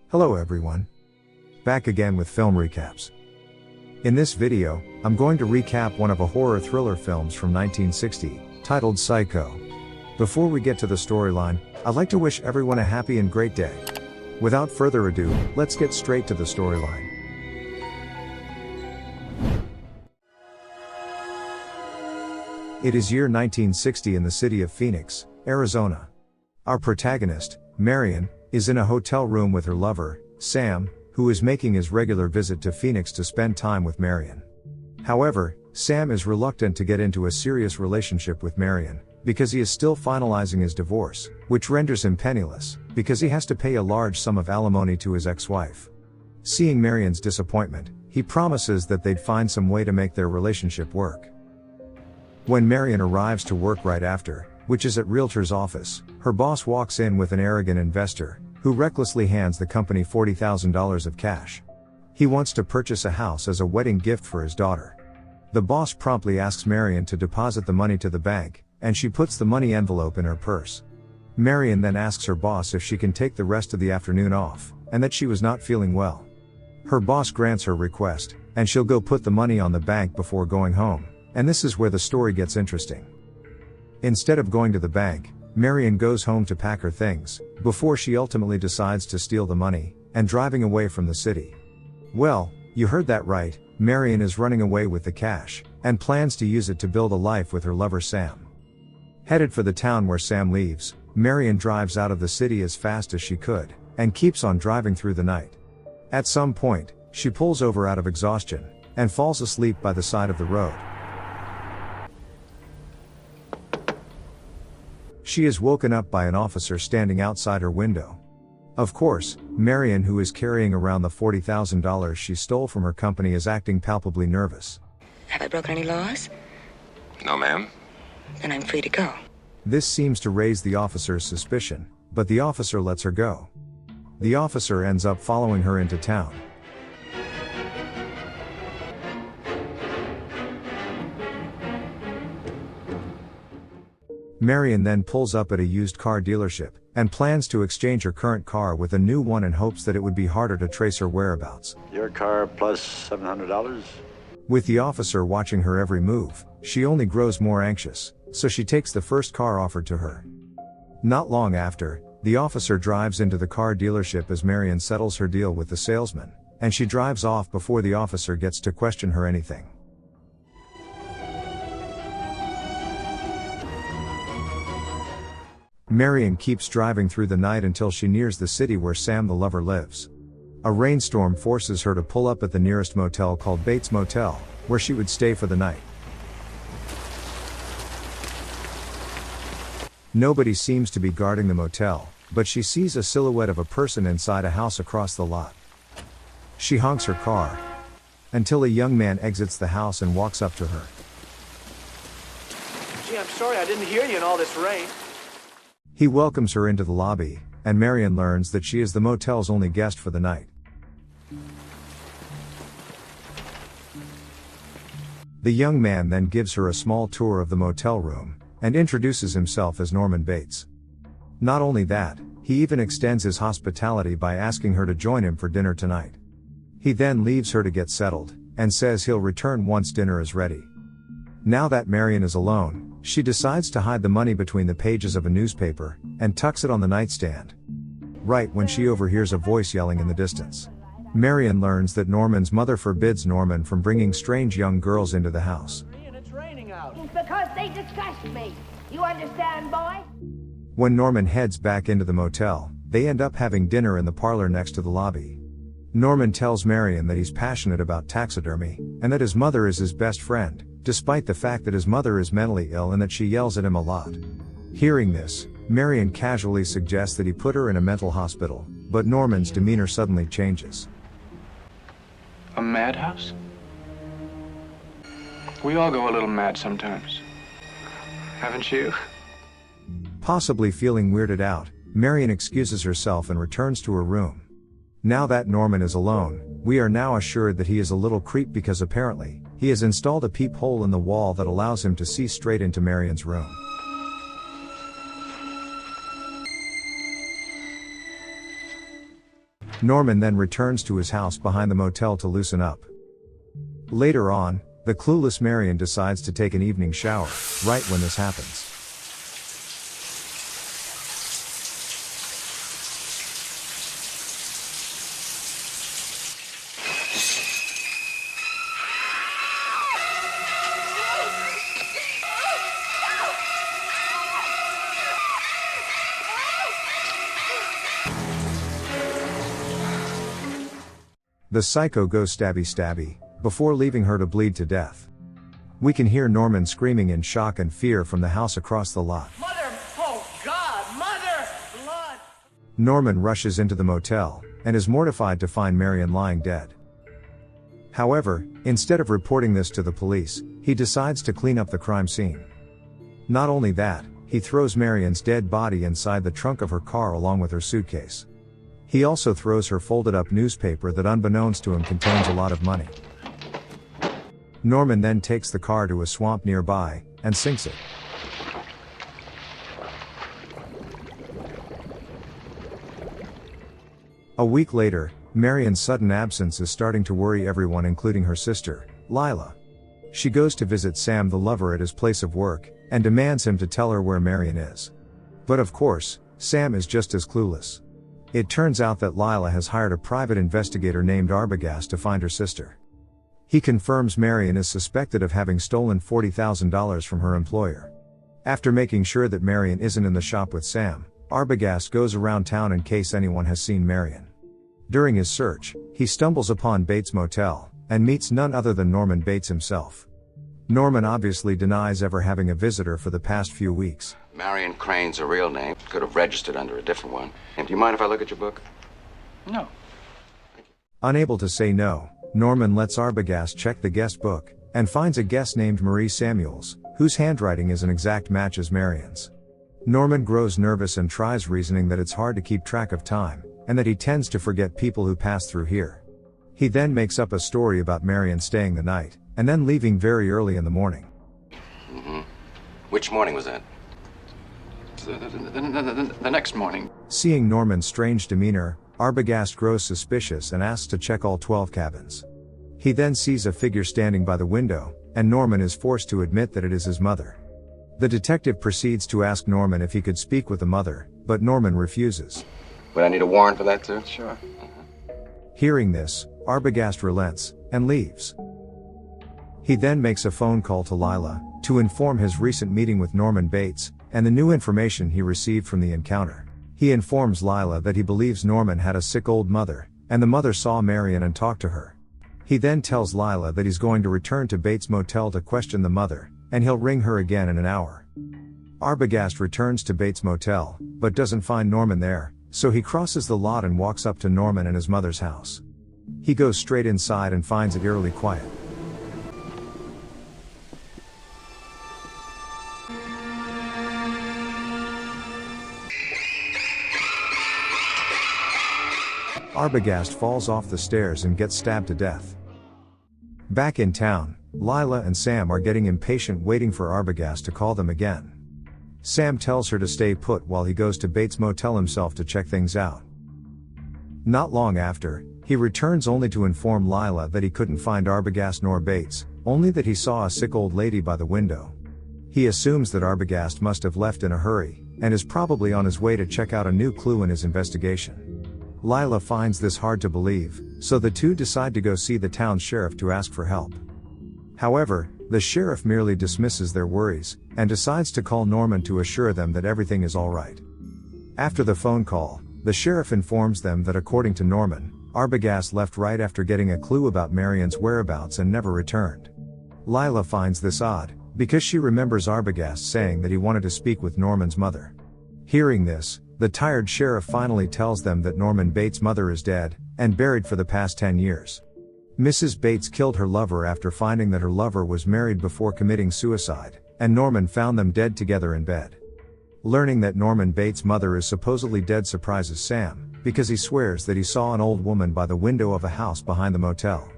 Hello everyone. Back again with film recaps. In this video, I'm going to recap one of a horror thriller films from 1960, titled Psycho. Before we get to the storyline, I'd like to wish everyone a happy and great day. Without further ado, let's get straight to the storyline. It is year 1960 in the city of Phoenix, Arizona. Our protagonist, Marion, is in a hotel room with her lover, Sam, who is making his regular visit to Phoenix to spend time with Marion. However, Sam is reluctant to get into a serious relationship with Marion, because he is still finalizing his divorce, which renders him penniless, because he has to pay a large sum of alimony to his ex-wife. Seeing Marion's disappointment, he promises that they'd find some way to make their relationship work. When Marion arrives to work right after, which is at Realtor's office, her boss walks in with an arrogant investor, who recklessly hands the company $40,000 of cash. He wants to purchase a house as a wedding gift for his daughter. The boss promptly asks Marion to deposit the money to the bank, and she puts the money envelope in her purse. Marion then asks her boss if she can take the rest of the afternoon off, and that she was not feeling well. Her boss grants her request, and she'll go put the money on the bank before going home, and this is where the story gets interesting. Instead of going to the bank, Marion goes home to pack her things, before she ultimately decides to steal the money, and driving away from the city. Well, you heard that right, Marion is running away with the cash, and plans to use it to build a life with her lover Sam. Headed for the town where Sam lives, Marion drives out of the city as fast as she could, and keeps on driving through the night. At some point, she pulls over out of exhaustion, and falls asleep by the side of the road. She is woken up by an officer standing outside her window. Of course, Marion, who is carrying around the $40,000 she stole from her company, is acting palpably nervous. Have I broken any laws? No, ma'am. Then I'm free to go. This seems to raise the officer's suspicion, but the officer lets her go. The officer ends up following her into town. Marion then pulls up at a used car dealership, and plans to exchange her current car with a new one in hopes that it would be harder to trace her whereabouts. Your car plus $700? With the officer watching her every move, she only grows more anxious, so she takes the first car offered to her. Not long after, the officer drives into the car dealership as Marion settles her deal with the salesman, and she drives off before the officer gets to question her anything. Marion keeps driving through the night until she nears the city where Sam the lover lives. A rainstorm forces her to pull up at the nearest motel called Bates Motel, where she would stay for the night. Nobody seems to be guarding the motel, but she sees a silhouette of a person inside a house across the lot. She honks her car, until a young man exits the house and walks up to her. Gee, I'm sorry I didn't hear you in all this rain. He welcomes her into the lobby, and Marion learns that she is the motel's only guest for the night. The young man then gives her a small tour of the motel room, and introduces himself as Norman Bates. Not only that, he even extends his hospitality by asking her to join him for dinner tonight. He then leaves her to get settled, and says he'll return once dinner is ready. Now that Marion is alone, she decides to hide the money between the pages of a newspaper, and tucks it on the nightstand. Right when she overhears a voice yelling in the distance, Marion learns that Norman's mother forbids Norman from bringing strange young girls into the house. It's raining out. Because they disgust me. You understand, boy? When Norman heads back into the motel, they end up having dinner in the parlor next to the lobby. Norman tells Marion that he's passionate about taxidermy, and that his mother is his best friend, despite the fact that his mother is mentally ill and that she yells at him a lot. Hearing this, Marion casually suggests that he put her in a mental hospital, but Norman's demeanor suddenly changes. A madhouse? We all go a little mad sometimes. Haven't you? Possibly feeling weirded out, Marion excuses herself and returns to her room. Now that Norman is alone, we are now assured that he is a little creep because apparently, he has installed a peephole in the wall that allows him to see straight into Marion's room. Norman then returns to his house behind the motel to loosen up. Later on, the clueless Marion decides to take an evening shower, right when this happens. The psycho goes stabby stabby, before leaving her to bleed to death. We can hear Norman screaming in shock and fear from the house across the lot. Mother! Oh, God! Mother! Blood! Norman rushes into the motel, and is mortified to find Marion lying dead. However, instead of reporting this to the police, he decides to clean up the crime scene. Not only that, he throws Marion's dead body inside the trunk of her car along with her suitcase. He also throws her folded up newspaper that unbeknownst to him contains a lot of money. Norman then takes the car to a swamp nearby, and sinks it. A week later, Marion's sudden absence is starting to worry everyone including her sister, Lila. She goes to visit Sam the lover at his place of work, and demands him to tell her where Marion is. But of course, Sam is just as clueless. It turns out that Lila has hired a private investigator named Arbogast to find her sister. He confirms Marion is suspected of having stolen $40,000 from her employer. After making sure that Marion isn't in the shop with Sam, Arbogast goes around town in case anyone has seen Marion. During his search, he stumbles upon Bates Motel, and meets none other than Norman Bates himself. Norman obviously denies ever having a visitor for the past few weeks. Marion Crane's a real name. Could have registered under a different one. And do you mind if I look at your book? No. Unable to say no, Norman lets Arbogast check the guest book, and finds a guest named Marie Samuels, whose handwriting is an exact match as Marion's. Norman grows nervous and tries reasoning that it's hard to keep track of time, and that he tends to forget people who pass through here. He then makes up a story about Marion staying the night, and then leaving very early in the morning. Which morning was that? The next morning. Seeing Norman's strange demeanor, Arbogast grows suspicious and asks to check all 12 cabins. He then sees a figure standing by the window, and Norman is forced to admit that it is his mother. The detective proceeds to ask Norman if he could speak with the mother, but Norman refuses. Would I need a warrant for that too? Sure. Hearing this, Arbogast relents, and leaves. He then makes a phone call to Lila, to inform his recent meeting with Norman Bates, and the new information he received from the encounter. He informs Lila that he believes Norman had a sick old mother, and the mother saw Marion and talked to her. He then tells Lila that he's going to return to Bates Motel to question the mother, and he'll ring her again in an hour. Arbogast returns to Bates Motel, but doesn't find Norman there, so he crosses the lot and walks up to Norman and his mother's house. He goes straight inside and finds it eerily quiet. Arbogast falls off the stairs and gets stabbed to death. Back in town, Lila and Sam are getting impatient waiting for Arbogast to call them again. Sam tells her to stay put while he goes to Bates Motel himself to check things out. Not long after, he returns only to inform Lila that he couldn't find Arbogast nor Bates, only that he saw a sick old lady by the window. He assumes that Arbogast must have left in a hurry, and is probably on his way to check out a new clue in his investigation. Lila finds this hard to believe, so the two decide to go see the town sheriff to ask for help. However, the sheriff merely dismisses their worries, and decides to call Norman to assure them that everything is alright. After the phone call, the sheriff informs them that according to Norman, Arbogast left right after getting a clue about Marion's whereabouts and never returned. Lila finds this odd, because she remembers Arbogast saying that he wanted to speak with Norman's mother. Hearing this, the tired sheriff finally tells them that Norman Bates' mother is dead, and buried for the past 10 years. Mrs. Bates killed her lover after finding that her lover was married before committing suicide, and Norman found them dead together in bed. Learning that Norman Bates' mother is supposedly dead surprises Sam, because he swears that he saw an old woman by the window of a house behind the motel.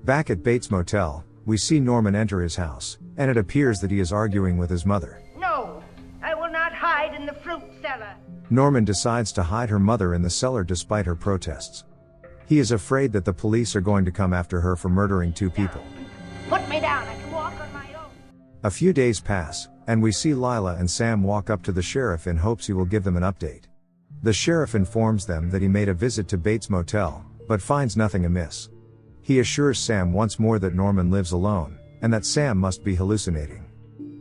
Back at Bates Motel, we see Norman enter his house, and it appears that he is arguing with his mother. No, I will not hide in the fruit cellar. Norman decides to hide her mother in the cellar despite her protests. He is afraid that the police are going to come after her for murdering 2 people. Put me down. I can walk on my own. A few days pass, and we see Lila and Sam walk up to the sheriff in hopes he will give them an update. The sheriff informs them that he made a visit to Bates Motel, but finds nothing amiss. He assures Sam once more that Norman lives alone, and that Sam must be hallucinating.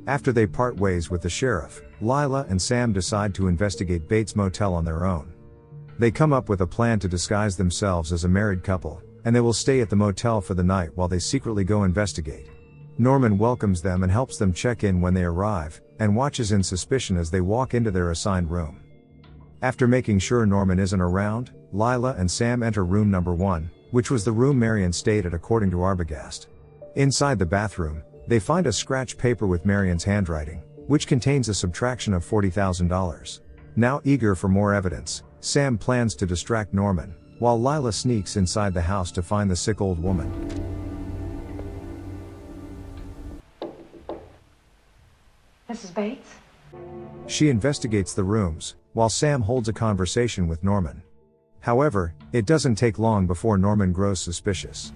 After they part ways with the sheriff, Lila and Sam decide to investigate Bates Motel on their own. They come up with a plan to disguise themselves as a married couple, and they will stay at the motel for the night while they secretly go investigate. Norman welcomes them and helps them check in when they arrive, and watches in suspicion as they walk into their assigned room. After making sure Norman isn't around, Lila and Sam enter room number 1, which was the room Marion stayed at according to Arbogast. Inside the bathroom, they find a scratch paper with Marion's handwriting, which contains a subtraction of $40,000. Now eager for more evidence, Sam plans to distract Norman, while Lila sneaks inside the house to find the sick old woman. Mrs. Bates? She investigates the rooms, while Sam holds a conversation with Norman. However, it doesn't take long before Norman grows suspicious.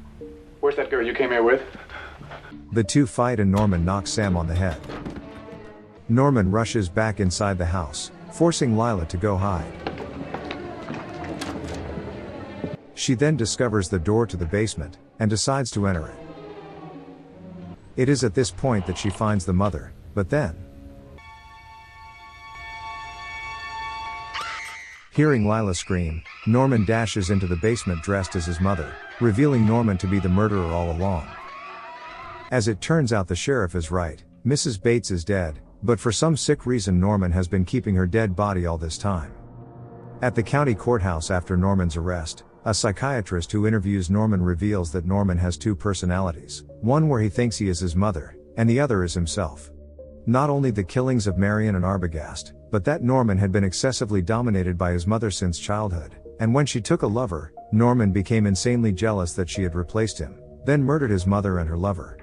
Where's that girl you came here with? The 2 fight and Norman knocks Sam on the head. Norman rushes back inside the house, forcing Lila to go hide. She then discovers the door to the basement, and decides to enter it. It is at this point that she finds the mother, but then, hearing Lila scream, Norman dashes into the basement dressed as his mother, revealing Norman to be the murderer all along. As it turns out, the sheriff is right, Mrs. Bates is dead, but for some sick reason Norman has been keeping her dead body all this time. At the county courthouse after Norman's arrest, a psychiatrist who interviews Norman reveals that Norman has 2 personalities, one where he thinks he is his mother, and the other is himself. Not only the killings of Marion and Arbogast, but that Norman had been excessively dominated by his mother since childhood, and when she took a lover, Norman became insanely jealous that she had replaced him, then murdered his mother and her lover.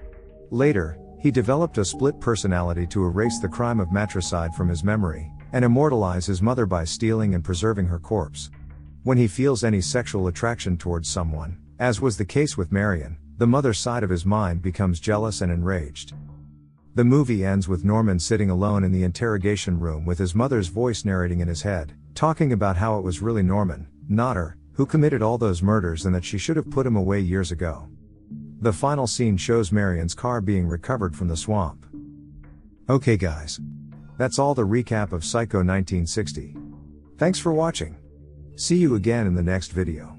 Later, he developed a split personality to erase the crime of matricide from his memory, and immortalize his mother by stealing and preserving her corpse. When he feels any sexual attraction towards someone, as was the case with Marion, the mother side of his mind becomes jealous and enraged. The movie ends with Norman sitting alone in the interrogation room with his mother's voice narrating in his head, talking about how it was really Norman, not her, who committed all those murders and that she should have put him away years ago. The final scene shows Marion's car being recovered from the swamp. Okay guys. That's all the recap of Psycho 1960. Thanks for watching. See you again in the next video.